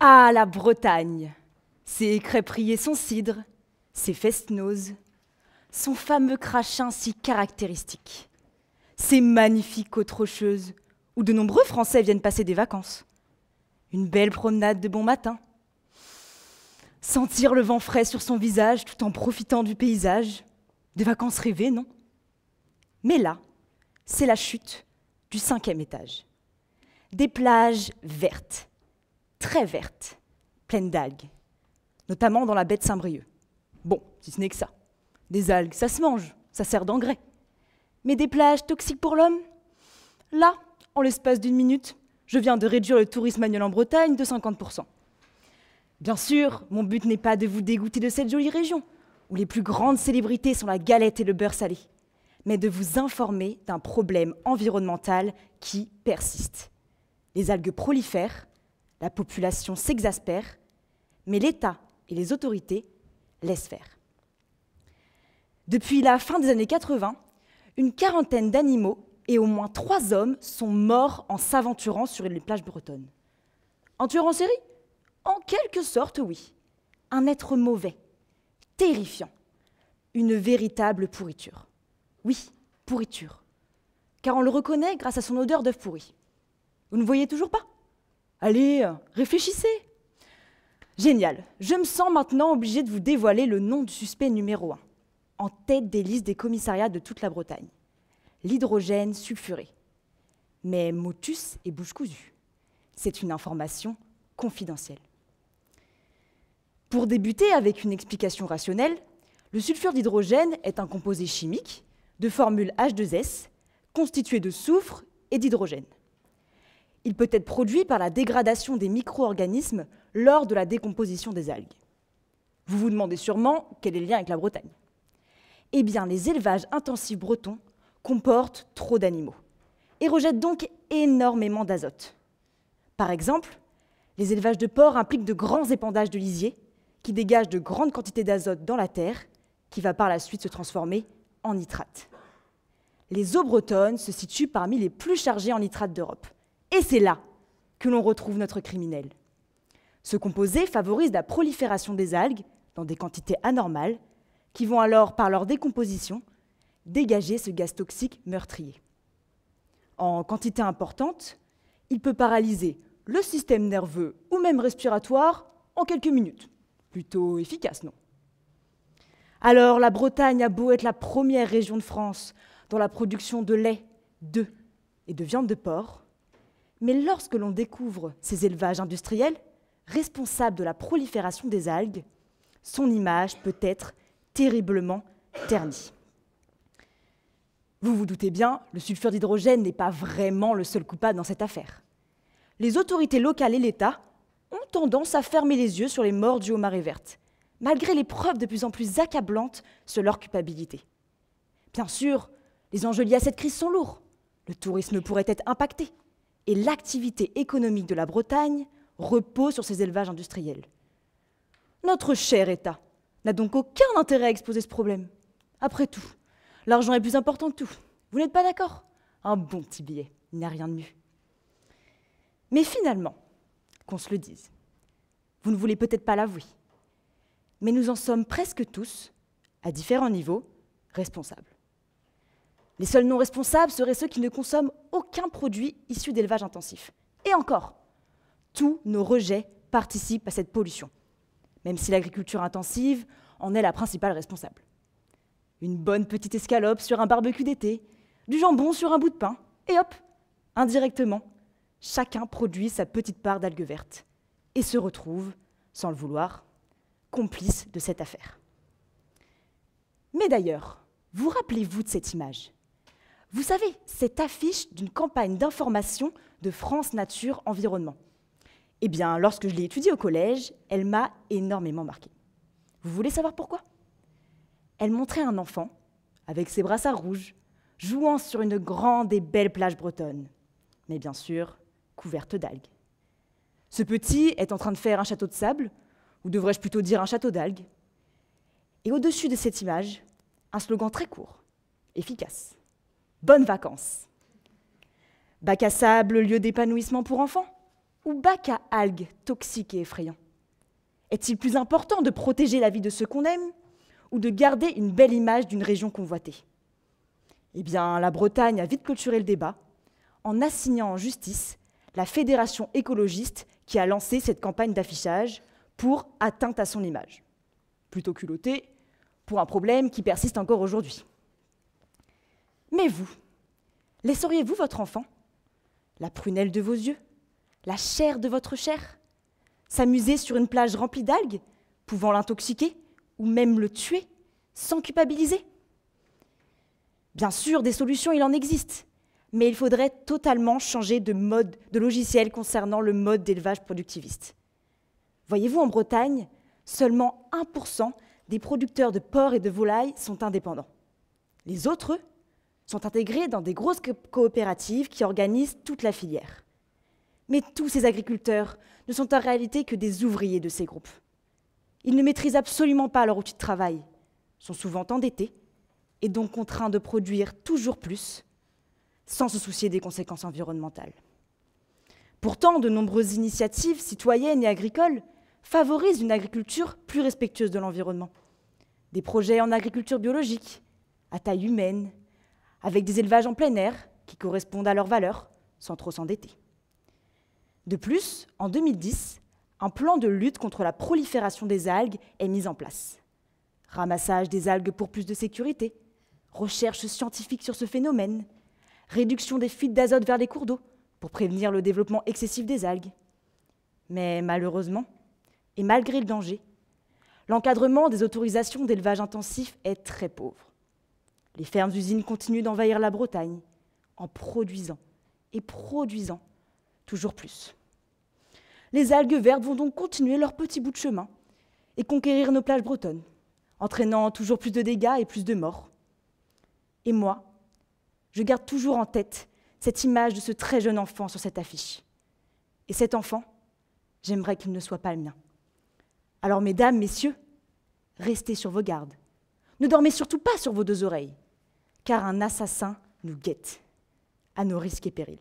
Ah, la Bretagne! Ses crêperies et son cidre, ses fest-noz, son fameux crachin si caractéristique, ces magnifiques côtes rocheuses où de nombreux Français viennent passer des vacances, une belle promenade de bon matin, sentir le vent frais sur son visage tout en profitant du paysage, des vacances rêvées, non? Mais là, c'est la chute du 5e étage. Des plages vertes, très vertes, pleines d'algues, notamment dans la baie de Saint-Brieuc. Bon, si ce n'est que ça. Des algues, ça se mange, ça sert d'engrais. Mais des plages toxiques pour l'homme? Là, en l'espace d'une minute, je viens de réduire le tourisme annuel en Bretagne de 50%. Bien sûr, mon but n'est pas de vous dégoûter de cette jolie région, où les plus grandes célébrités sont la galette et le beurre salé, mais de vous informer d'un problème environnemental qui persiste. Les algues prolifèrent, la population s'exaspère, mais l'État et les autorités laissent faire. Depuis la fin des années 80, une quarantaine d'animaux et au moins 3 hommes sont morts en s'aventurant sur les plages bretonnes. Un tueur en série? En quelque sorte, oui. Un être mauvais, terrifiant, une véritable pourriture. Oui, pourriture. Car on le reconnaît grâce à son odeur d'œuf pourri. Vous ne voyez toujours pas? Allez, réfléchissez. Génial. Je me sens maintenant obligée de vous dévoiler le nom du suspect numéro 1, en tête des listes des commissariats de toute la Bretagne. L'hydrogène sulfuré. Mais motus et bouche cousue. C'est une information confidentielle. Pour débuter avec une explication rationnelle, le sulfure d'hydrogène est un composé chimique de formule H2S constitué de soufre et d'hydrogène. Il peut être produit par la dégradation des micro-organismes lors de la décomposition des algues. Vous vous demandez sûrement quel est le lien avec la Bretagne. Eh bien, les élevages intensifs bretons comportent trop d'animaux et rejettent donc énormément d'azote. Par exemple, les élevages de porcs impliquent de grands épandages de lisier qui dégagent de grandes quantités d'azote dans la terre, qui va par la suite se transformer en nitrate. Les eaux bretonnes se situent parmi les plus chargées en nitrate d'Europe. Et c'est là que l'on retrouve notre criminel. Ce composé favorise la prolifération des algues dans des quantités anormales, qui vont alors, par leur décomposition, dégager ce gaz toxique meurtrier. En quantité importante, il peut paralyser le système nerveux ou même respiratoire en quelques minutes. Plutôt efficace, non? Alors, la Bretagne a beau être la première région de France dans la production de lait, d'œufs et de viande de porc, mais lorsque l'on découvre ces élevages industriels, responsables de la prolifération des algues, son image peut être terriblement ternie. Vous vous doutez bien, le sulfure d'hydrogène n'est pas vraiment le seul coupable dans cette affaire. Les autorités locales et l'État ont tendance à fermer les yeux sur les morts dues aux marées vertes, malgré les preuves de plus en plus accablantes sur leur culpabilité. Bien sûr, les enjeux liés à cette crise sont lourds. Le tourisme pourrait être impacté, et l'activité économique de la Bretagne repose sur ces élevages industriels. Notre cher État n'a donc aucun intérêt à exposer ce problème. Après tout, l'argent est plus important que tout. Vous n'êtes pas d'accord? Un bon petit billet, il n'y a rien de mieux. Mais finalement, qu'on se le dise, vous ne voulez peut-être pas l'avouer, mais nous en sommes presque tous, à différents niveaux, responsables. Les seuls non responsables seraient ceux qui ne consomment aucun produit issu d'élevage intensif. Et encore, tous nos rejets participent à cette pollution, même si l'agriculture intensive en est la principale responsable. Une bonne petite escalope sur un barbecue d'été, du jambon sur un bout de pain, et hop, indirectement, chacun produit sa petite part d'algues vertes et se retrouve, sans le vouloir, complice de cette affaire. Mais d'ailleurs, vous rappelez-vous de cette image? Vous savez, cette affiche d'une campagne d'information de France Nature Environnement. Eh bien, lorsque je l'ai étudiée au collège, elle m'a énormément marquée. Vous voulez savoir pourquoi? Elle montrait un enfant, avec ses brassards rouges, jouant sur une grande et belle plage bretonne, mais bien sûr, couverte d'algues. Ce petit est en train de faire un château de sable, ou devrais-je plutôt dire un château d'algues. Et au-dessus de cette image, un slogan très court, efficace. Bonnes vacances. Bac à sable, lieu d'épanouissement pour enfants? ou bac à algues toxiques et effrayants? Est-il plus important de protéger la vie de ceux qu'on aime ou de garder une belle image d'une région convoitée? Eh bien, la Bretagne a vite clôturé le débat en assignant en justice la Fédération écologiste qui a lancé cette campagne d'affichage pour atteinte à son image. Plutôt culotté, pour un problème qui persiste encore aujourd'hui. Mais vous, laisseriez-vous votre enfant, la prunelle de vos yeux, la chair de votre chair, s'amuser sur une plage remplie d'algues, pouvant l'intoxiquer ou même le tuer, sans culpabiliser? Bien sûr, des solutions, il en existe, mais il faudrait totalement changer de logiciel concernant le mode d'élevage productiviste. Voyez-vous, en Bretagne, seulement 1% des producteurs de porcs et de volailles sont indépendants. Les autres, eux, sont intégrés dans des grosses coopératives qui organisent toute la filière. Mais tous ces agriculteurs ne sont en réalité que des ouvriers de ces groupes. Ils ne maîtrisent absolument pas leur outil de travail, sont souvent endettés et donc contraints de produire toujours plus, sans se soucier des conséquences environnementales. Pourtant, de nombreuses initiatives citoyennes et agricoles favorisent une agriculture plus respectueuse de l'environnement. Des projets en agriculture biologique, à taille humaine, avec des élevages en plein air qui correspondent à leurs valeurs, sans trop s'endetter. De plus, en 2010, un plan de lutte contre la prolifération des algues est mis en place. Ramassage des algues pour plus de sécurité, recherche scientifique sur ce phénomène, réduction des fuites d'azote vers les cours d'eau pour prévenir le développement excessif des algues. Mais malheureusement, et malgré le danger, l'encadrement des autorisations d'élevage intensif est très pauvre. Les fermes-usines continuent d'envahir la Bretagne en produisant et produisant toujours plus. Les algues vertes vont donc continuer leur petit bout de chemin et conquérir nos plages bretonnes, entraînant toujours plus de dégâts et plus de morts. Et moi, je garde toujours en tête cette image de ce très jeune enfant sur cette affiche. Et cet enfant, j'aimerais qu'il ne soit pas le mien. Alors, mesdames, messieurs, restez sur vos gardes. Ne dormez surtout pas sur vos deux oreilles, car un assassin nous guette, à nos risques et périls.